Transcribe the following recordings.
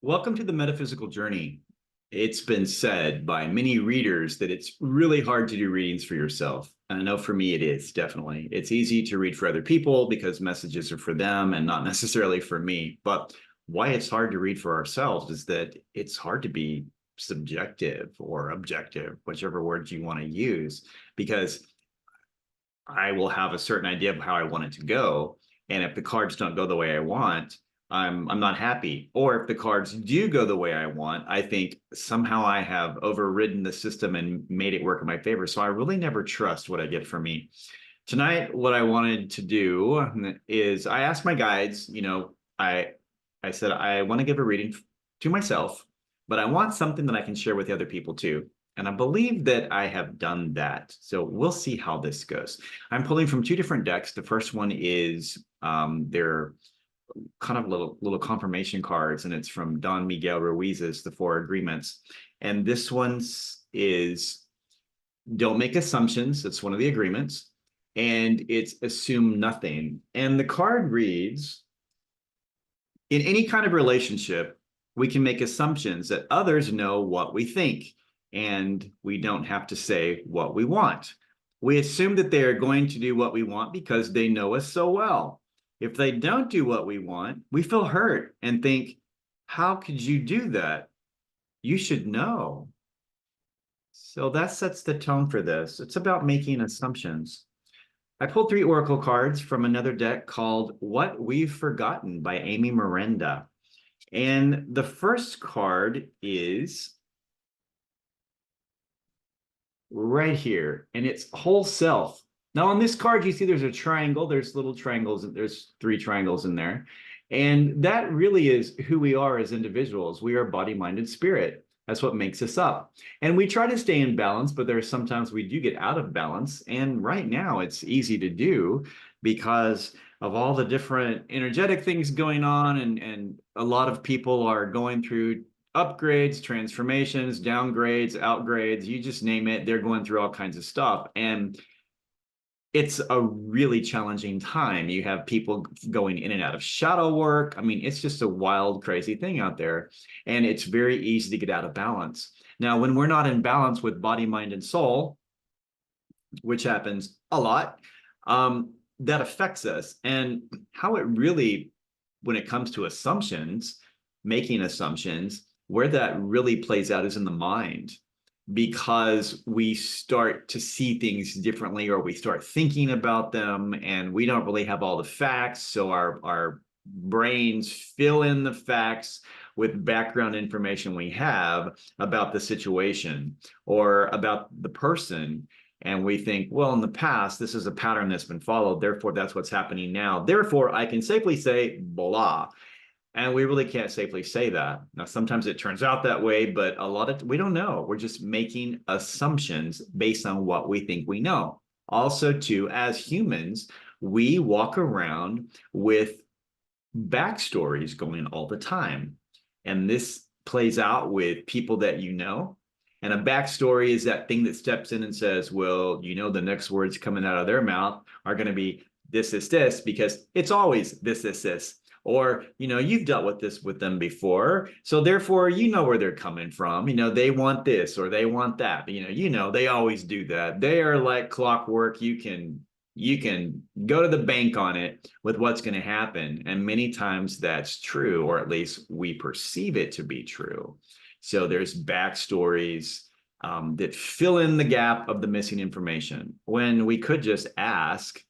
Welcome to the metaphysical journey. It's been said by many readers that it's really hard to do readings for yourself. And I know for me, it is definitely. It's easy to read for other people because messages are for them and not necessarily for me. But why it's hard to read for ourselves is that it's hard to be subjective or objective, whichever words you want to use, because I will have a certain idea of how I want it to go. And if the cards don't go the way I want, I'm not happy. Or if the cards do go the way I want, I think somehow I have overridden the system and made it work in my favor. So I really never trust what I get from me. Tonight, what I wanted to do is I asked my guides, I said I want to give a reading to myself, but I want something that I can share with the other people too. And I believe that I have done that. So we'll see how this goes. I'm pulling from two different decks. The first one is they're kind of little confirmation cards, and it's from Don Miguel Ruiz's The Four Agreements. And this one's is don't make assumptions. It's one of the agreements. And it's assume nothing. And the card reads, in any kind of relationship, we can make assumptions that others know what we think, and we don't have to say what we want. We assume that they are going to do what we want because they know us so well. If they don't do what we want, we feel hurt and think, how could you do that? You should know. So that sets the tone for this. It's about making assumptions. I pulled three oracle cards from another deck called What We've Forgotten by Amy Miranda. And the first card is right here, and it's whole self. Now on this card, you see there's a triangle. There's little triangles. There's three triangles in there. And that really is who we are as individuals. We are body, mind, and spirit. That's what makes us up. And we try to stay in balance, but there are sometimes we do get out of balance. And right now it's easy to do because of all the different energetic things going on. And a lot of people are going through upgrades, transformations, downgrades, outgrades, you just name it. They're going through all kinds of stuff. And it's a really challenging time. You have people going in and out of shadow work. I mean, it's just a wild, crazy thing out there. And it's very easy to get out of balance. Now, when we're not in balance with body, mind, and soul, which happens a lot, that affects us. And how it really, when it comes to assumptions, making assumptions, where that really plays out is in the mind, because we start to see things differently, or we start thinking about them and we don't really have all the facts. So our brains fill in the facts with background information we have about the situation or about the person. And we think, well, in the past, this is a pattern that's been followed. Therefore, that's what's happening now. Therefore, I can safely say blah. And we really can't safely say that. Now, sometimes it turns out that way, but a lot of we don't know. We're just making assumptions based on what we think we know. Also, too, as humans, we walk around with backstories going all the time. And this plays out with people that you know. And a backstory is that thing that steps in and says, well, the next words coming out of their mouth are going to be this, because it's always this. Or, you've dealt with this with them before. So therefore, where they're coming from. They want this or they want that. They always do that. They are like clockwork. You can go to the bank on it with what's going to happen. And many times that's true, or at least we perceive it to be true. So there's backstories that fill in the gap of the missing information, when we could just ask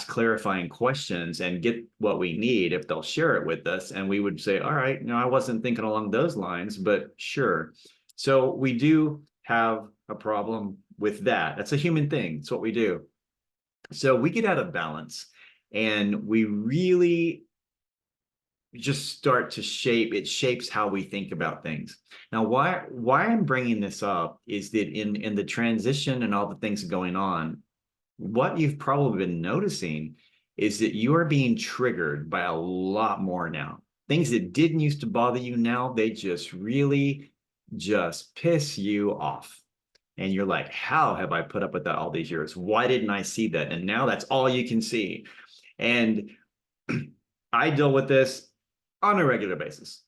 clarifying questions and get what we need if they'll share it with us. And we would say, all right, I wasn't thinking along those lines, but sure. So we do have a problem with that. That's a human thing. It's what we do. So we get out of balance and we really just start to shapes how we think about things. Now, why I'm bringing this up is that in the transition and all the things going on, what you've probably been noticing is that you are being triggered by a lot more now. Things that didn't used to bother you now, they just really just piss you off. And you're like, how have I put up with that all these years? Why didn't I see that? And now that's all you can see. And I deal with this on a regular basis,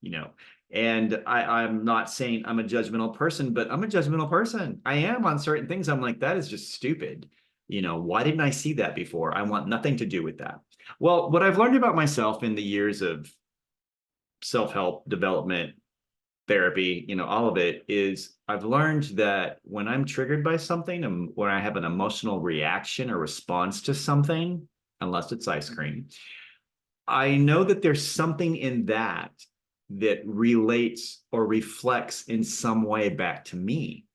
you know. And I'm not saying I'm a judgmental person, but I'm a judgmental person. I am on certain things. I'm like, that is just stupid. You know, why didn't I see that before? I want nothing to do with that. Well, what I've learned about myself in the years of self-help development, therapy, you know, all of it, is I've learned that when I'm triggered by something and when I have an emotional reaction or response to something, unless it's ice cream, I know that there's something in that that relates or reflects in some way back to me.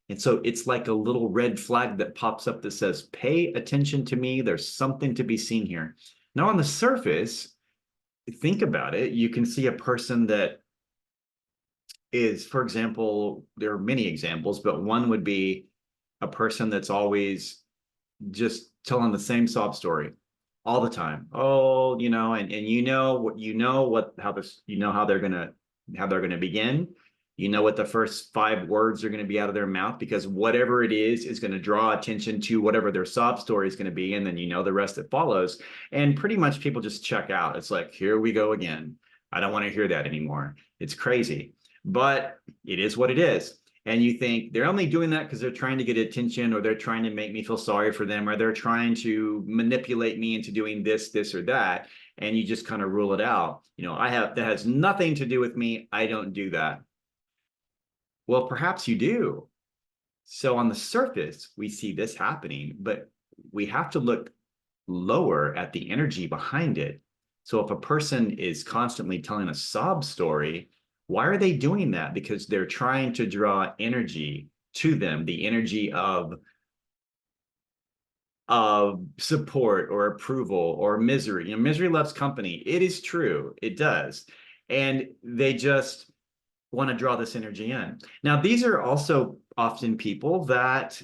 And so it's like a little red flag that pops up that says, pay attention to me. There's something to be seen here. Now, on the surface, think about it. You can see a person that is, for example, there are many examples, but one would be a person that's always just telling the same sob story all the time. Oh, you know, and how they're gonna begin. You know what the first 5 words are going to be out of their mouth, because whatever it is going to draw attention to whatever their sob story is going to be, and then you know the rest that follows. And pretty much people just check out. It's like, here we go again. I don't want to hear that anymore. It's crazy, but it is what it is. And you think they're only doing that because they're trying to get attention, or they're trying to make me feel sorry for them, or they're trying to manipulate me into doing this, or that. And you just kind of rule it out. You know, that has nothing to do with me. I don't do that. Well, perhaps you do. So on the surface, we see this happening, but we have to look lower at the energy behind it. So if a person is constantly telling a sob story, why are they doing that? Because they're trying to draw energy to them, the energy of support or approval or misery. You know, misery loves company. It is true. It does. And they just want to draw this energy in. Now, these are also often people that,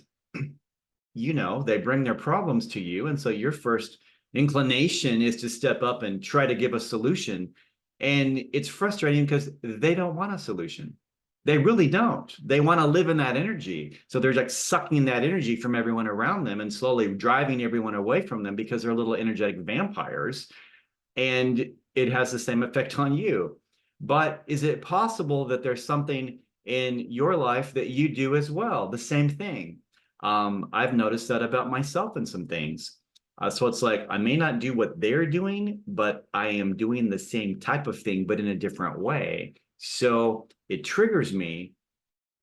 you know, they bring their problems to you. And so your first inclination is to step up and try to give a solution. And it's frustrating because they don't want a solution. They really don't. They want to live in that energy. So they're like sucking that energy from everyone around them and slowly driving everyone away from them, because they're little energetic vampires. And it has the same effect on you. But is it possible that there's something in your life that you do as well? The same thing. I've noticed that about myself in some things. So it's like, I may not do what they're doing, but I am doing the same type of thing, but in a different way. So it triggers me,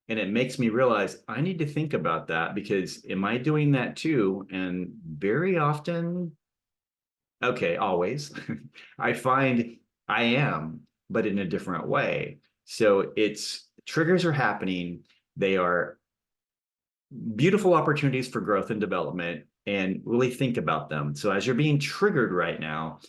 and it makes me realize I need to think about that, because am I doing that too? And very often, okay, always, I find I am, but in a different way. So triggers are happening. They are beautiful opportunities for growth and development, and really think about them. So as you're being triggered right now,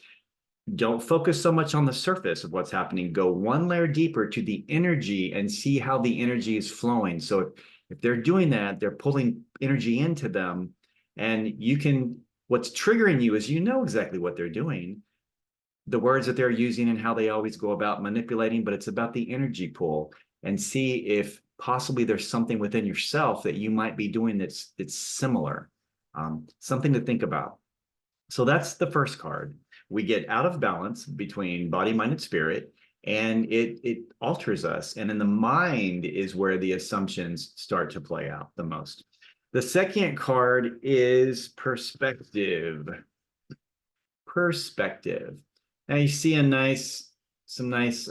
don't focus so much on the surface of what's happening. Go one layer deeper to the energy and see how the energy is flowing. So if they're doing that, they're pulling energy into them, and what's triggering you is, you know exactly what they're doing, the words that they're using and how they always go about manipulating, but it's about the energy pull, and see if possibly there's something within yourself that you might be doing that's similar. Something to think about. So that's the first card. We get out of balance between body, mind, and spirit, and it alters us. And in the mind is where the assumptions start to play out the most. The second card is perspective. Perspective. Now you see some nice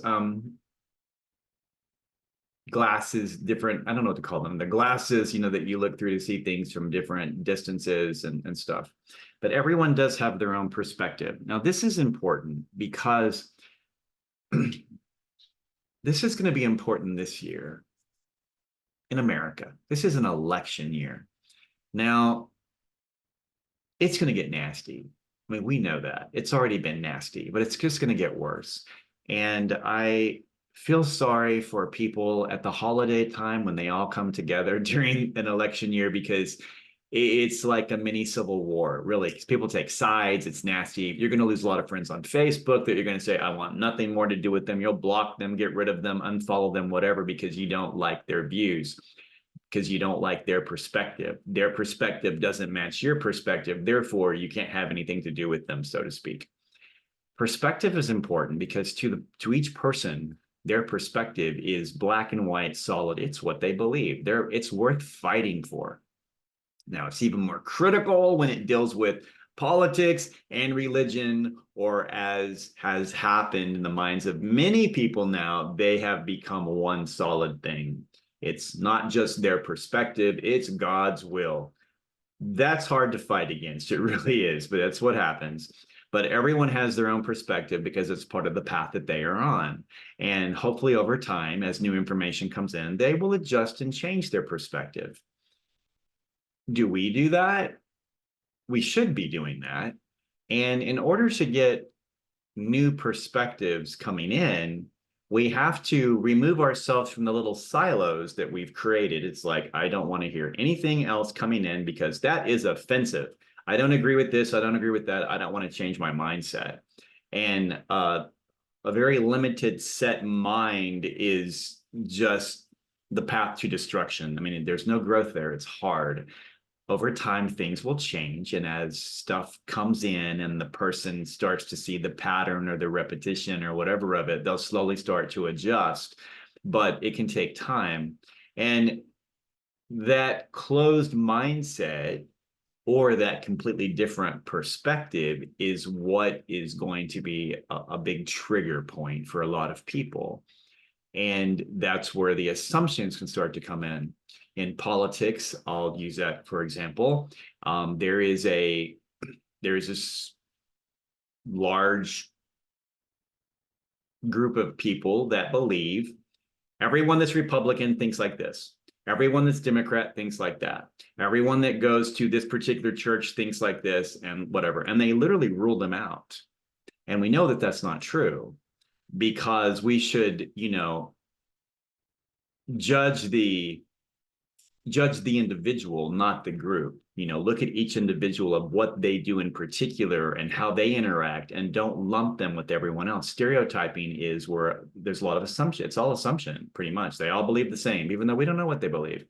glasses, different, I don't know what to call them, the glasses, you know, that you look through to see things from different distances and stuff. But everyone does have their own perspective. Now, this is important because this is going to be important this year in America. This is an election year. Now, it's going to get nasty. I mean, we know that. It's already been nasty, but it's just going to get worse. And I feel sorry for people at the holiday time when they all come together during an election year, because it's like a mini civil war, really, because people take sides. It's nasty. You're going to lose a lot of friends on Facebook that you're going to say, I want nothing more to do with them. You'll block them, get rid of them, unfollow them, whatever, because you don't like their views, because you don't like their perspective. Their perspective doesn't match your perspective. Therefore, you can't have anything to do with them, so to speak. Perspective is important because to each person, their perspective is black and white, solid. It's what they believe. It's worth fighting for. Now, it's even more critical when it deals with politics and religion, or as has happened in the minds of many people now, they have become one solid thing. It's not just their perspective, it's God's will. That's hard to fight against. It really is, but that's what happens. But everyone has their own perspective because it's part of the path that they are on. And hopefully over time, as new information comes in, they will adjust and change their perspective. Do we do that? We should be doing that. And in order to get new perspectives coming in, we have to remove ourselves from the little silos that we've created. It's like, I don't want to hear anything else coming in because that is offensive. I don't agree with this. I don't agree with that. I don't want to change my mindset. And a very limited set mind is just the path to destruction. I mean, there's no growth there. It's hard. Over time, things will change. And as stuff comes in and the person starts to see the pattern or the repetition or whatever of it, they'll slowly start to adjust, but it can take time. And that closed mindset or that completely different perspective is what is going to be a big trigger point for a lot of people. And that's where the assumptions can start to come in. In politics, I'll use that for example. There is this large group of people that believe everyone that's Republican thinks like this. Everyone that's Democrat thinks like that. Everyone that goes to this particular church thinks like this and whatever. And they literally rule them out. And we know that that's not true because we should, judge the individual, not the group. Look at each individual of what they do in particular and how they interact, and don't lump them with everyone else. Stereotyping is where there's a lot of assumption. It's all assumption, pretty much. They all believe the same, even though we don't know what they believe.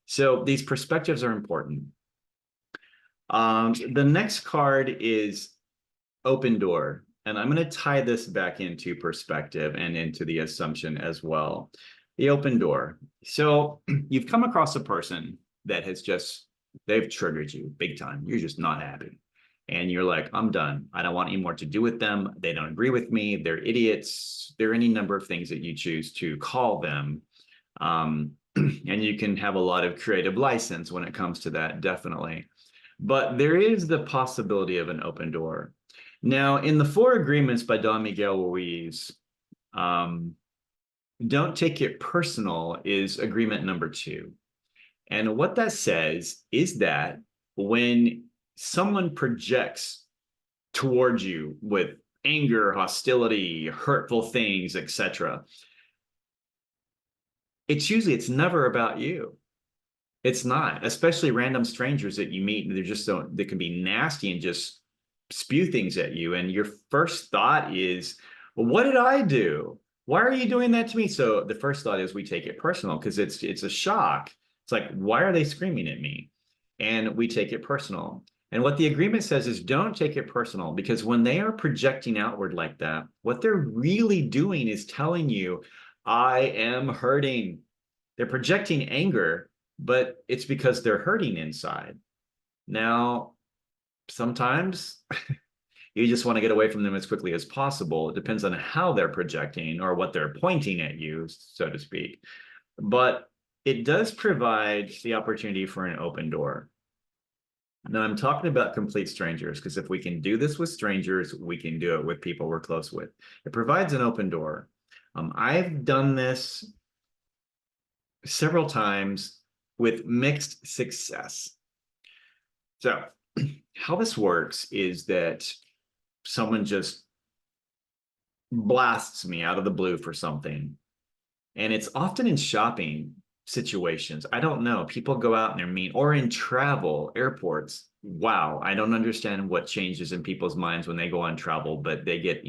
So these perspectives are important. The next card is open door. And I'm going to tie this back into perspective and into the assumption as well. The open door. So you've come across a person that has they've triggered you big time. You're just not happy. And you're like, I'm done. I don't want any more to do with them. They don't agree with me. They're idiots. There are any number of things that you choose to call them. And you can have a lot of creative license when it comes to that, definitely. But there is the possibility of an open door. Now, in the Four Agreements by Don Miguel Ruiz, don't take it personal is agreement number 2. And what that says is that when someone projects towards you with anger, hostility, hurtful things, etc., it's never about you. It's not, especially random strangers that you meet, they can be nasty and just spew things at you. And your first thought is, well, what did I do? Why are you doing that to me? So the first thought is we take it personal because it's a shock. It's like, why are they screaming at me? And we take it personal. And what the agreement says is don't take it personal, because when they are projecting outward like that, what they're really doing is telling you, I am hurting. They're projecting anger, but it's because they're hurting inside. Now, sometimes you just want to get away from them as quickly as possible. It depends on how they're projecting or what they're pointing at you, so to speak. But it does provide the opportunity for an open door. Now, I'm talking about complete strangers, because if we can do this with strangers, we can do it with people we're close with. It provides an open door. I've done this several times with mixed success. So how this works is that someone just blasts me out of the blue for something. And it's often in shopping situations. I don't know. People go out and they're mean, or in travel, airports. Wow. I don't understand what changes in people's minds when they go on travel, but they get,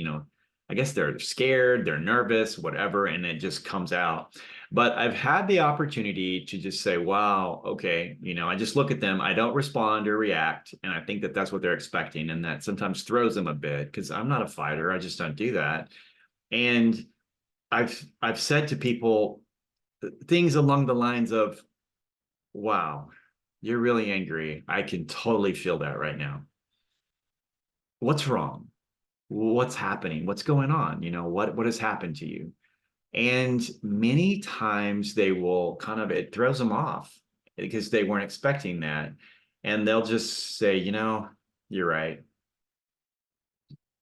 I guess they're scared, they're nervous, whatever, and it just comes out. But I've had the opportunity to just say, wow, okay, I just look at them, I don't respond or react. And I think that that's what they're expecting. And that sometimes throws them a bit because I'm not a fighter. I just don't do that. And I've said to people things along the lines of, wow, you're really angry. I can totally feel that right now. What's wrong? What's happening? What's going on? What has happened to you? And many times they will it throws them off because they weren't expecting that. And they'll just say, you're right.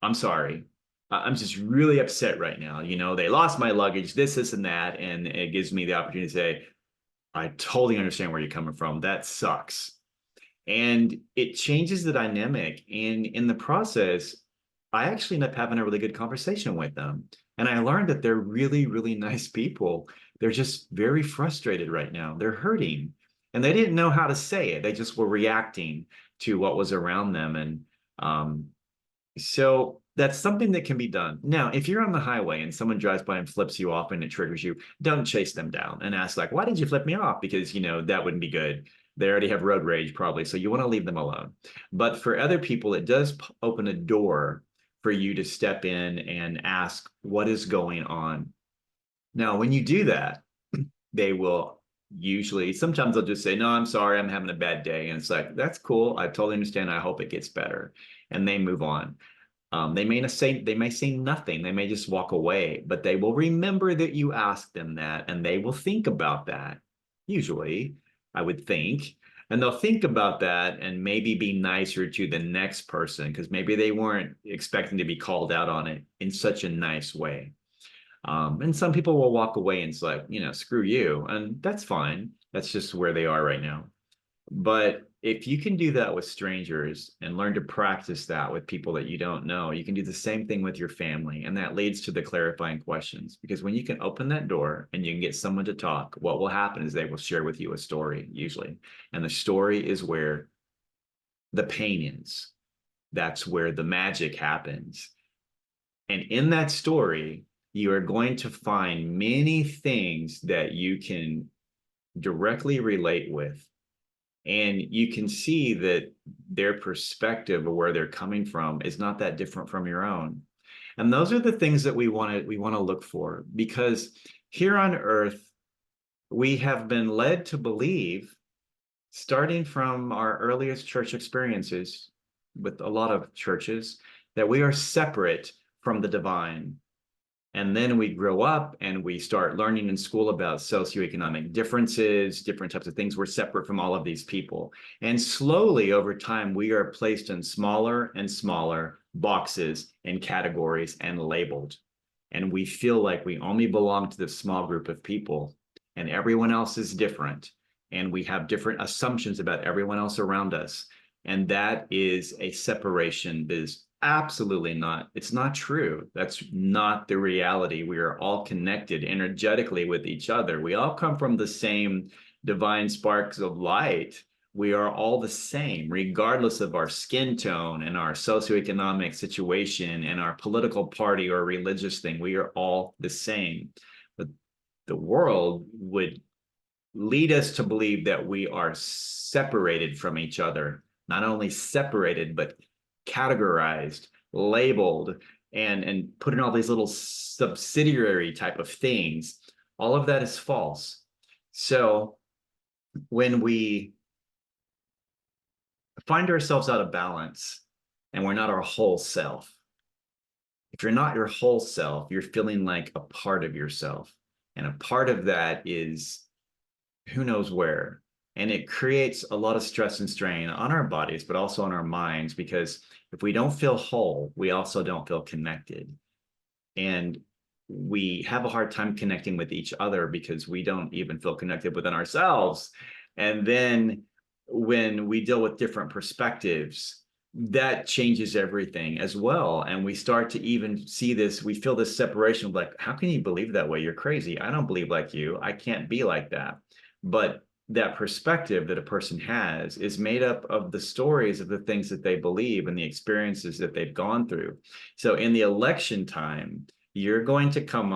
I'm sorry. I'm just really upset right now. They lost my luggage, this, and that. And it gives me the opportunity to say, I totally understand where you're coming from. That sucks. And it changes the dynamic. And in the process, I actually end up having a really good conversation with them. And I learned that they're really, really nice people. They're just very frustrated right now. They're hurting. And they didn't know how to say it. They just were reacting to what was around them. And so that's something that can be done. Now, if you're on the highway and someone drives by and flips you off and it triggers you, don't chase them down and ask like, why did you flip me off? Because, that wouldn't be good. They already have road rage probably. So you want to leave them alone. But for other people, it does open a door for you to step in and ask what is going on. Now, when you do that, they will sometimes they'll just say, no, I'm sorry, I'm having a bad day. And it's like, that's cool. I totally understand. I hope it gets better. And they move on. They may say nothing. They may just walk away, but they will remember that you asked them that, and they will think about that. Usually, I would think, and they'll think about that and maybe be nicer to the next person because maybe they weren't expecting to be called out on it in such a nice way. And some people will walk away and it's like, screw you, and that's fine. That's just where they are right now. But if you can do that with strangers and learn to practice that with people that you don't know, you can do the same thing with your family. And that leads to the clarifying questions. Because when you can open that door and you can get someone to talk, what will happen is they will share with you a story, usually. And the story is where the pain is. That's where the magic happens. And in that story, you are going to find many things that you can directly relate with. And you can see that their perspective of where they're coming from is not that different from your own. And those are the things that we want to look for, because here on earth, we have been led to believe, starting from our earliest church experiences with a lot of churches, that we are separate from the divine. And then we grow up and we start learning in school about socioeconomic differences, different types of things. We're separate from all of these people. And slowly over time, we are placed in smaller and smaller boxes and categories and labeled. And we feel like we only belong to this small group of people and everyone else is different. And we have different assumptions about everyone else around us. And that is a separation that is absolutely not. It's not true. That's not the reality. We are all connected energetically with each other. We all come from the same divine sparks of light. We are all the same, regardless of our skin tone and our socioeconomic situation and our political party or religious thing. We are all the same. But the world would lead us to believe that we are separated from each other, not only separated, but categorized, labeled, and put in all these little subsidiary type of things. All of that is false. So when we find ourselves out of balance and we're not our whole self, if you're not your whole self, you're feeling like a part of yourself. And a part of that is who knows where. And it creates a lot of stress and strain on our bodies, but also on our minds, because if we don't feel whole, we also don't feel connected. And we have a hard time connecting with each other because we don't even feel connected within ourselves. And then when we deal with different perspectives, that changes everything as well. And we start to even see this, we feel this separation of like, how can you believe that way? You're crazy. I don't believe like you. I can't be like that. But that perspective that a person has is made up of the stories of the things that they believe and the experiences that they've gone through. So in the election time, you're going to come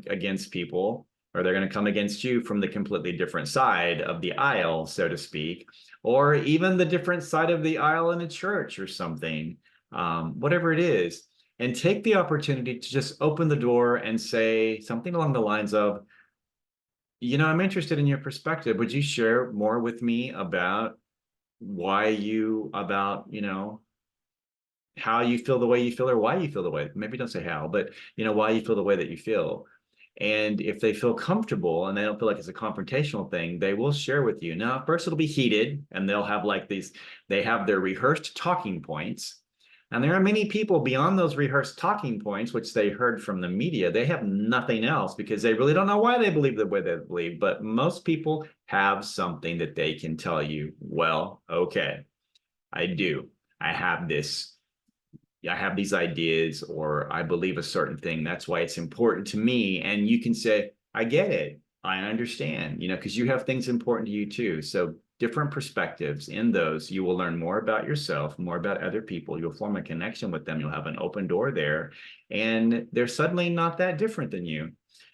against people, or they're going to come against you from the completely different side of the aisle, so to speak, or even the different side of the aisle in a church or something, whatever it is. And take the opportunity to just open the door and say something along the lines of, I'm interested in your perspective. Would you share more with me about how you feel the way you feel, or why you feel the way? Maybe don't say how, but why you feel the way that you feel. And if they feel comfortable and they don't feel like it's a confrontational thing, they will share with you. Now, first it'll be heated, and they'll have they have their rehearsed talking points. And there are many people beyond those rehearsed talking points, which they heard from the media. They have nothing else because they really don't know why they believe the way they believe. But most people have something that they can tell you, well, okay, I do. I have this. I have these ideas, or I believe a certain thing. That's why it's important to me. And you can say, I get it. I understand, because you have things important to you too. So different perspectives in those, you will learn more about yourself, more about other people. You'll form a connection with them. You'll have an open door there, and they're suddenly not that different than you.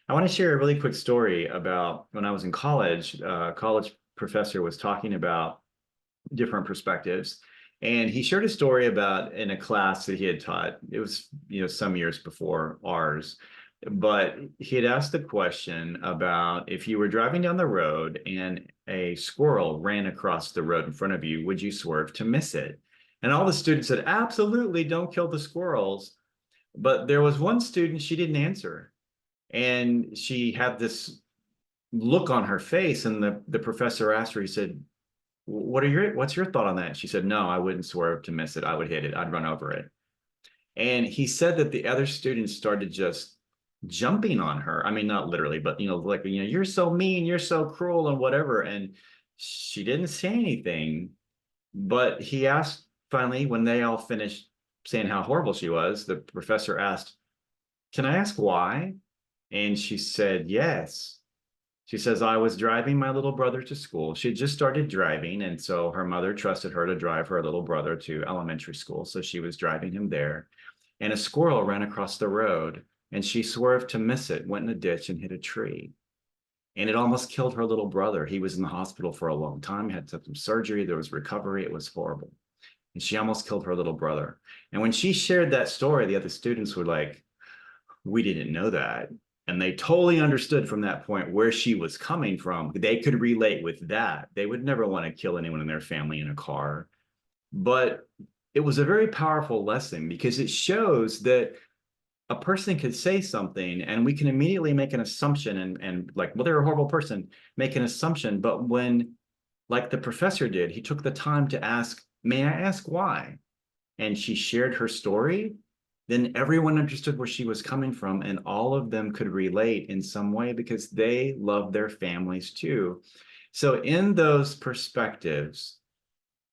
I want to share a really quick story about when I was in college. College professor was talking about different perspectives. And he shared a story about in a class that he had taught. It was, some years before ours, but he had asked the question about if you were driving down the road and a squirrel ran across the road in front of you, would you swerve to miss it? And all the students said, absolutely, don't kill the squirrels. But there was one student, she didn't answer. And she had this look on her face, and the professor asked her, he said, what's your thought on that? She said, no, I wouldn't swerve to miss it. I would hit it. I'd run over it. And he said that the other students started just jumping on her. I mean, not literally, but, you're so mean, you're so cruel and whatever. And she didn't say anything, but he asked finally, when they all finished saying how horrible she was, the professor asked, can I ask why? And she said, yes. She says, I was driving my little brother to school. She had just started driving, and so her mother trusted her to drive her little brother to elementary school. So she was driving him there, and a squirrel ran across the road, and she swerved to miss it, went in a ditch and hit a tree. And it almost killed her little brother. He was in the hospital for a long time, had some surgery, there was recovery. It was horrible. And she almost killed her little brother. And when she shared that story, the other students were like, we didn't know that. And they totally understood from that point where she was coming from. They could relate with that. They would never want to kill anyone in their family in a car. But it was a very powerful lesson, because it shows that a person could say something and we can immediately make an assumption and like, well, they're a horrible person, make an assumption. But when, like the professor did, he took the time to ask, may I ask why? And she shared her story, then everyone understood where she was coming from, and all of them could relate in some way because they love their families too. So in those perspectives,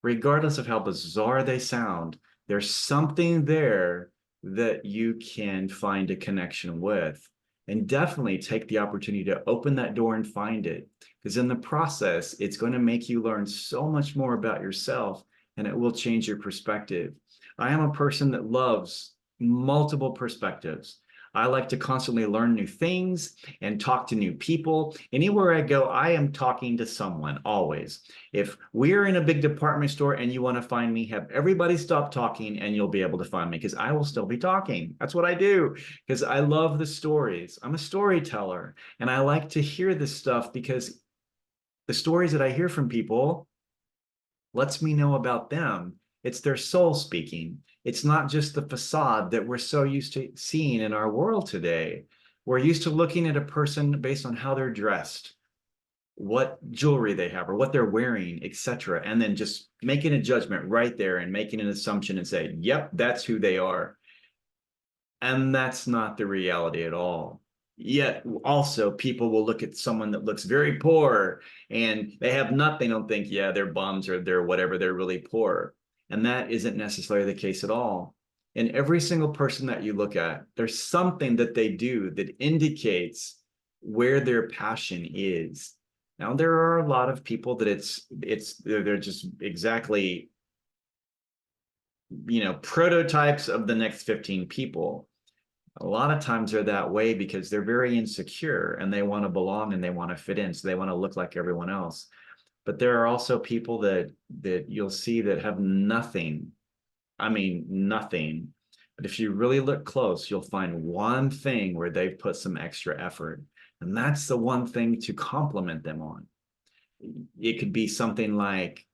regardless of how bizarre they sound, there's something there that you can find a connection with. And definitely take the opportunity to open that door and find it, because in the process, it's going to make you learn so much more about yourself, and it will change your perspective. I am a person that loves multiple perspectives. I like to constantly learn new things and talk to new people. Anywhere I go, I am talking to someone always. If we're in a big department store and you want to find me, have everybody stop talking and you'll be able to find me, because I will still be talking. That's what I do, because I love the stories. I'm a storyteller, and I like to hear this stuff because the stories that I hear from people lets me know about them. It's their soul speaking. It's not just the facade that we're so used to seeing in our world today. We're used to looking at a person based on how they're dressed, what jewelry they have, or what they're wearing, etc., and then just making a judgment right there and making an assumption and say, yep, that's who they are. And that's not the reality at all. Yet also people will look at someone that looks very poor and they have nothing and think, yeah, they're bums or they're whatever, they're really poor. And that isn't necessarily the case at all. And every single person that you look at, there's something that they do that indicates where their passion is. Now, there are a lot of people that they're just exactly, prototypes of the next 15 people. A lot of times they're that way because they're very insecure and they want to belong and they want to fit in. So they want to look like everyone else. But there are also people that you'll see that have nothing. I mean, nothing. But if you really look close, you'll find one thing where they've put some extra effort. And that's the one thing to compliment them on. It could be something like,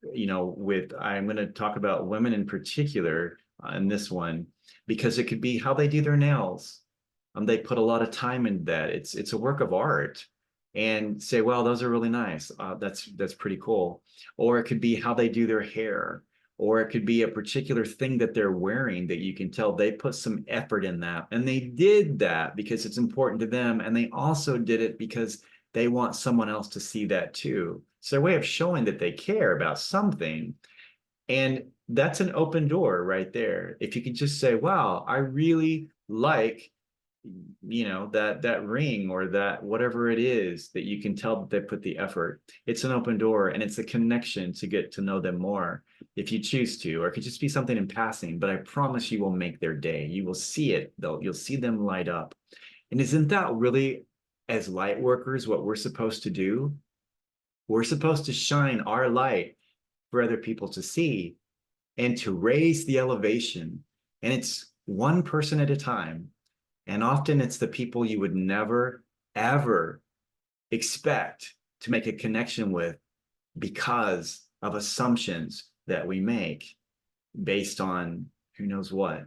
I'm going to talk about women in particular in this one, because it could be how they do their nails. They put a lot of time into that. It's a work of art, and say, well, those are really nice. That's pretty cool. Or it could be how they do their hair, or it could be a particular thing that they're wearing that you can tell they put some effort in that. And they did that because it's important to them. And they also did it because they want someone else to see that too. It's their way of showing that they care about something. And that's an open door right there. If you could just say, wow, I really like, that ring or that whatever it is, that you can tell that they put the effort. It's an open door, and it's a connection to get to know them more if you choose to, or it could just be something in passing, but I promise you will make their day. You will see it, though. You'll see them light up. And isn't that really, as light workers, what we're supposed to do? We're supposed to shine our light for other people to see and to raise the elevation. And it's one person at a time. And often it's the people you would never, ever expect to make a connection with because of assumptions that we make based on who knows what.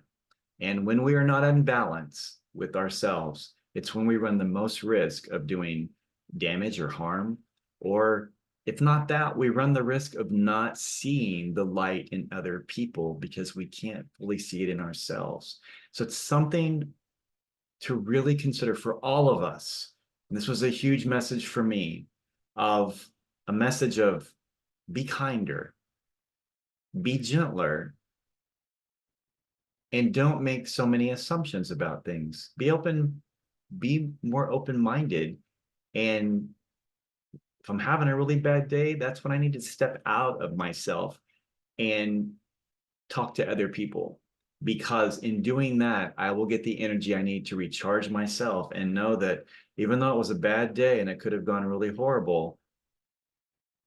And when we are not in balance with ourselves, it's when we run the most risk of doing damage or harm, or if not that, we run the risk of not seeing the light in other people because we can't fully see it in ourselves. So it's something to really consider for all of us. And this was a huge message for me, of a message of be kinder, be gentler, and don't make so many assumptions about things. Be open, be more open-minded. And if I'm having a really bad day, that's when I need to step out of myself and talk to other people. Because in doing that, I will get the energy I need to recharge myself and know that even though it was a bad day and it could have gone really horrible,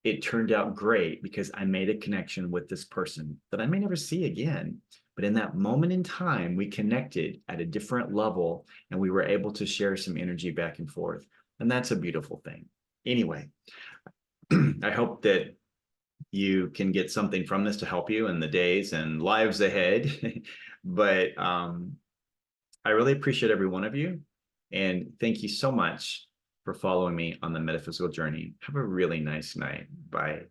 it turned out great because I made a connection with this person that I may never see again. But in that moment in time, we connected at a different level and we were able to share some energy back and forth. And that's a beautiful thing. Anyway, I hope that you can get something from this to help you in the days and lives ahead. But I really appreciate every one of you. And thank you so much for following me on the metaphysical journey. Have a really nice night. Bye.